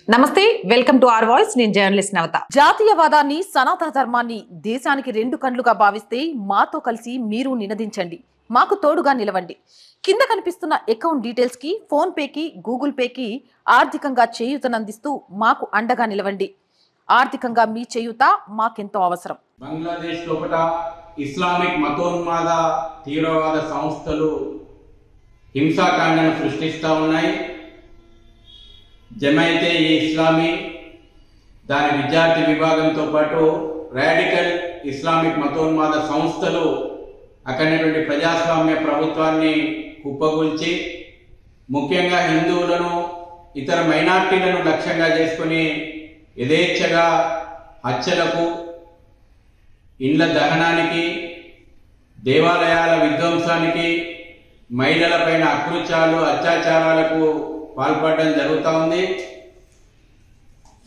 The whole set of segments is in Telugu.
నమస్తే, వెల్కమ్ టు అవర్ వాయిస్. నేను జర్నలిస్ట్ నవత. జాతీయవాదాన్ని, సనాతన ధర్మాన్ని దేశానికి రెండు కండ్లుగా భావిస్తే మాతో కలిసి మీరు నినదించండి, మాకు తోడుగా నిలవండి. కింద కనిపిస్తున్న అకౌంట్ డీటెయిల్స్ కి, ఫోన్ పేకి, గూగుల్ పేకి ఆర్థికంగా చేయూతనందిస్తూ మాకు అండగా నిలవండి. ఆర్థికంగా మీ చేయూత మాకెంతో అవసరం. బంగ్లాదేశ్ లోపల ఇస్లామిక్ మతోన్మాద తీవ్రవాద సంస్థలు హింసాకాండను సృష్టిస్తూ ఉన్నాయి. జమైతే ఇస్లామీ దాని విద్యార్థి విభాగంతో పాటు రాడికల్ ఇస్లామిక్ మతోన్మాద సంస్థలు అక్కడటువంటి ప్రజాస్వామ్య ప్రభుత్వాన్ని కుప్పగొల్చి ముఖ్యంగా హిందువులను, ఇతర మైనార్టీలను లక్ష్యంగా చేసుకుని యథేచ్ఛగా హత్యలకు, ఇండ్ల దహనానికి, దేవాలయాల విధ్వంసానికి, మహిళలపైన అకృత్యాలు, అత్యాచారాలకు పాల్పడడం జరుగుతూ ఉంది.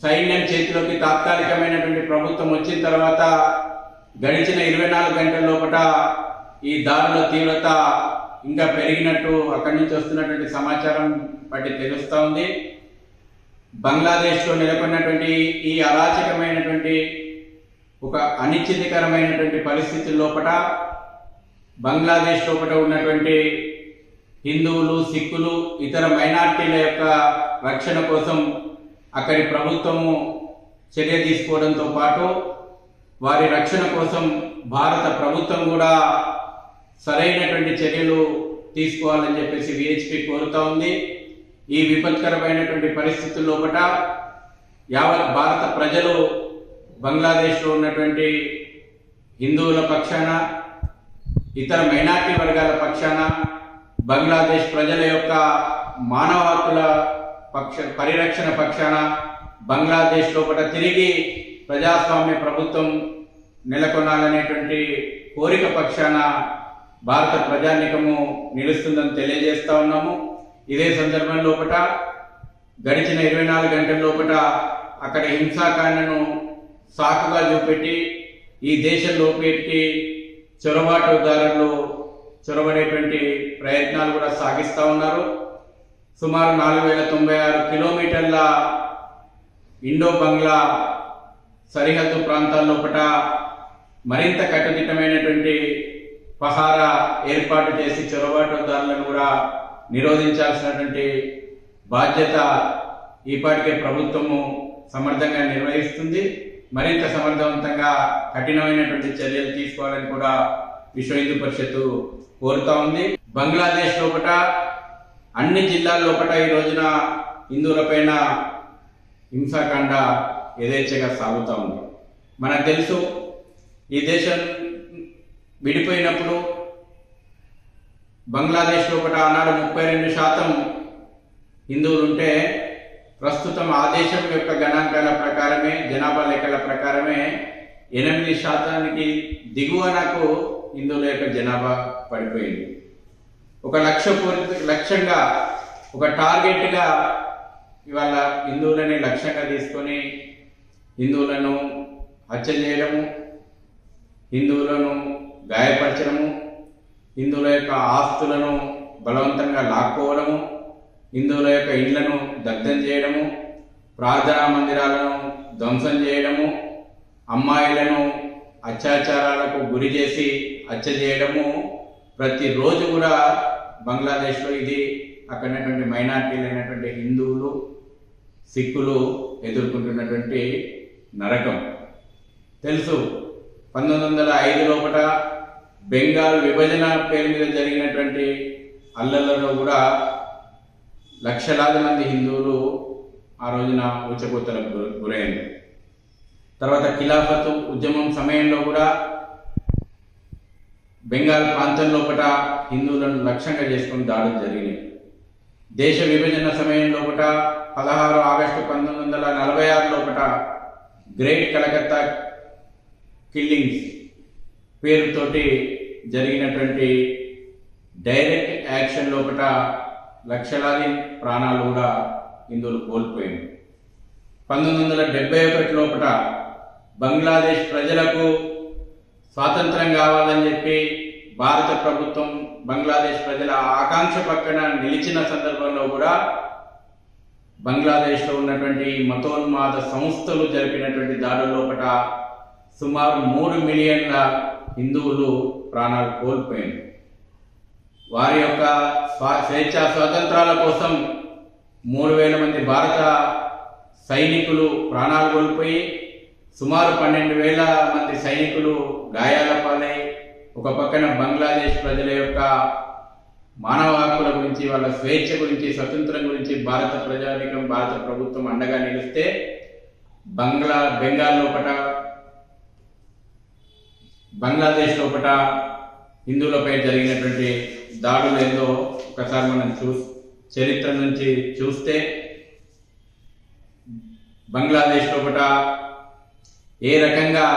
సైన్యం చేతిలోకి తాత్కాలికమైనటువంటి ప్రభుత్వం వచ్చిన తర్వాత గడిచిన 24 గంటల లోపల ఈ దాడుల తీవ్రత ఇంకా పెరిగినట్టు అక్కడి నుంచి వస్తున్నటువంటి సమాచారం బట్టి తెలుస్తూ ఉంది. బంగ్లాదేశ్లో నెలకొన్నటువంటి ఈ అరాచకమైనటువంటి ఒక అనిశ్చితకరమైనటువంటి పరిస్థితుల లోపల బంగ్లాదేశ్ లోపల ఉన్నటువంటి హిందువులు, సిక్కులు, ఇతర మైనార్టీల యొక్క రక్షణ కోసం అక్కడి ప్రభుత్వము చర్య తీసుకోవడంతో పాటు వారి రక్షణ కోసం భారత ప్రభుత్వం కూడా సరైనటువంటి చర్యలు తీసుకోవాలని చెప్పేసి విహెచ్పి కోరుతా ఉంది. ఈ విపత్కరమైనటువంటి పరిస్థితుల లోపల యావత్ భారత ప్రజలు బంగ్లాదేశ్లో ఉన్నటువంటి హిందువుల పక్షాన, ఇతర మైనార్టీ వర్గాల పక్షాన, బంగ్లాదేశ్ ప్రజల యొక్క మానవ హక్కుల పరిరక్షణ పక్షాన, బంగ్లాదేశ్ లోపల తిరిగి ప్రజాస్వామ్య ప్రభుత్వం నెలకొనాలనేటువంటి కోరిక పక్షాన భారత ప్రజానీకము నిలుస్తుందని తెలియజేస్తా ఉన్నాము. ఇదే సందర్భం లోపల గడిచిన 24 గంటల లోపల అక్కడ హింసాకాండను సాకుగా చూపెట్టి ఈ దేశంలోకి చొరబాటుదారులు చొరబడేటువంటి ప్రయత్నాలు కూడా సాగిస్తూ ఉన్నారు. సుమారు 4096 కిలోమీటర్ల ఇండో బంగ్లా సరిహద్దు ప్రాంతాల లోపల మరింత కట్టుదిట్టమైనటువంటి పహారా ఏర్పాటు చేసి చొరబాటుదారులను కూడా నిరోధించాల్సినటువంటి బాధ్యత ఈపాటికే ప్రభుత్వము సమర్థంగా నిర్వహిస్తుంది. మరింత సమర్థవంతంగా కఠినమైనటువంటి చర్యలు తీసుకోవాలని కూడా విశ్వ హిందూ పరిషత్తు కోరుతా ఉంది. బంగ్లాదేశ్ లోపల అన్ని జిల్లాల లోపల ఈ రోజున హిందువులపైన హింసాకాండ యథేచ్ఛగా సాగుతూ ఉంది. మనకు తెలుసు, ఈ దేశం విడిపోయినప్పుడు బంగ్లాదేశ్ లోపల ఆనాడు 32% హిందువులు ఉంటే ప్రస్తుతం ఆ దేశం యొక్క గణాంకాల ప్రకారమే, జనాభా లెక్కల ప్రకారమే 8% దిగువనకు హిందువుల యొక్క జనాభా పడిపోయింది. ఒక లక్ష్యంగా, ఒక టార్గెట్గా ఇవాళ హిందువులని లక్ష్యంగా తీసుకొని హిందువులను హత్య చేయడము, హిందువులను గాయపరచడము, హిందువుల యొక్క ఆస్తులను బలవంతంగా లాక్కోవడము, హిందువుల యొక్క ఇళ్లను దగ్ధం చేయడము, ప్రార్థనా మందిరాలను ధ్వంసం చేయడము, అమ్మాయిలను అత్యాచారాలకు గురి చేసి హత్య చేయడము ప్రతిరోజు కూడా బంగ్లాదేశ్లో ఇది అక్కడటువంటి మైనార్టీలు అయినటువంటి హిందువులు, సిక్కులు ఎదుర్కొంటున్నటువంటి నరకం. తెలుసు, 1905 లోపల బెంగాల్ విభజన పేరు మీద జరిగినటువంటి అల్లర్లలో కూడా లక్షలాది మంది హిందువులు ఆ రోజున ఊచకోతలకు గురైంది. తర్వాత ఖిలాఫత్ ఉద్యమం సమయంలో కూడా బెంగాల్ ప్రాంతం లోపల హిందువులను లక్ష్యంగా చేసుకుని దాడులు జరిగినాయి. దేశ విభజన సమయంలో కూడా 16 ఆగస్టు 1946 లోపల గ్రేట్ కలకత్తా కిల్లింగ్స్ పేరుతోటి జరిగినటువంటి డైరెక్ట్ యాక్షన్ లోపల లక్షలాది ప్రాణాలు కూడా హిందువులు కోల్పోయింది. 1971 లోపల బంగ్లాదేశ్ ప్రజలకు స్వాతంత్రం కావాలని చెప్పి భారత ప్రభుత్వం బంగ్లాదేశ్ ప్రజల ఆకాంక్ష పక్కన నిలిచిన సందర్భంలో కూడా బంగ్లాదేశ్లో ఉన్నటువంటి మతోన్మాద సంస్థలు జరిపినటువంటి దాడుల లోపల సుమారు 3 మిలియన్ల హిందువులు ప్రాణాలు కోల్పోయారు. వారి యొక్క స్వేచ్ఛా స్వాతంత్రాల కోసం 3,000 మంది భారత సైనికులు ప్రాణాలు కోల్పోయి సుమారు 12,000 మంది సైనికులు గాయాల పాలై ఒక పక్కన బంగ్లాదేశ్ ప్రజల యొక్క మానవ హక్కుల గురించి, వాళ్ళ స్వేచ్ఛ గురించి, స్వతంత్రం గురించి భారత ప్రజానీకం, భారత ప్రభుత్వం అండగా నిలిస్తే బెంగాల్ లోపల, బంగ్లాదేశ్ లోపల హిందువులపై జరిగినటువంటి దాడులు ఏందో ఒకసారి మనం చరిత్ర నుంచి చూస్తే బంగ్లాదేశ్ లోపల ఏ రకంగా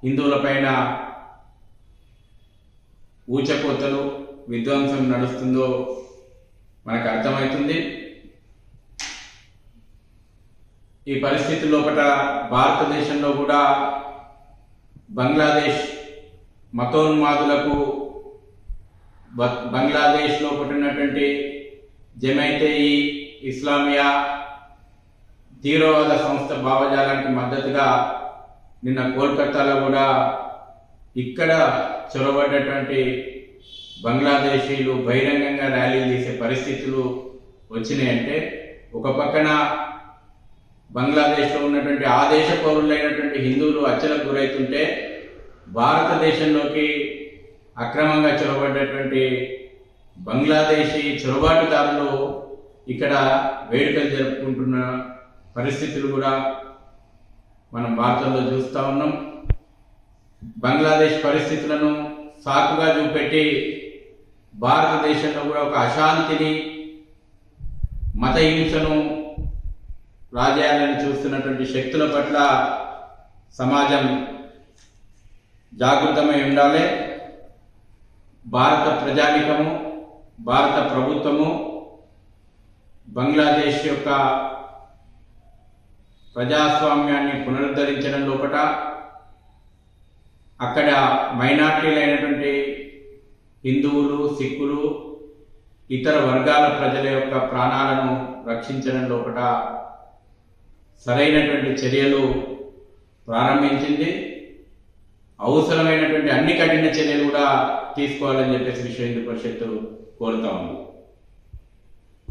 హిందువులపైన ఊచకోతలు, విధ్వంసం నడుస్తుందో మనకు అర్థమవుతుంది. ఈ పరిస్థితి లోపల భారతదేశంలో కూడా బంగ్లాదేశ్ మతోన్మాదులకు, బంగ్లాదేశ్లో పుట్టినటువంటి జమైతే ఇస్లామియా తీవ్రవాద సంస్థ భావజాలానికి మద్దతుగా నిన్న కోల్కతాలో కూడా ఇక్కడ చొరబడ్డటువంటి బంగ్లాదేశీలు బహిరంగంగా ర్యాలీలు తీసే పరిస్థితులు వచ్చినాయంటే, ఒక పక్కన బంగ్లాదేశ్లో ఉన్నటువంటి ఆ దేశ పౌరులైనటువంటి హిందువులు హత్యలకు గురవుతుంటే భారతదేశంలోకి అక్రమంగా చొరబడ్డటువంటి బంగ్లాదేశీ చొరబాటుదారులు ఇక్కడ వేడుకలు జరుపుకుంటున్న పరిస్థితులు కూడా మనం వార్తల్లో చూస్తూ ఉన్నాం. బంగ్లాదేశ్ పరిస్థితులను సాకుగా చూపెట్టి భారతదేశంలో కూడా ఒక అశాంతిని, మత హింసను రాజేయాలని చూస్తున్నటువంటి శక్తుల పట్ల సమాజం జాగృతమై ఉండాలి. భారత ప్రజానీకము, భారత ప్రభుత్వము బంగ్లాదేశ్ యొక్క ప్రజాస్వామ్యాన్ని పునరుద్ధరించడం లోపల అక్కడ మైనార్టీలైనటువంటి హిందువులు, సిక్కులు, ఇతర వర్గాల ప్రజల యొక్క ప్రాణాలను రక్షించడం లోపల సరైనటువంటి చర్యలు ప్రారంభించింది. అవసరమైనటువంటి అన్ని కఠిన చర్యలు కూడా తీసుకోవాలని చెప్పేసి విశ్వ హిందూ పరిషత్తు కోరుతా ఉంది.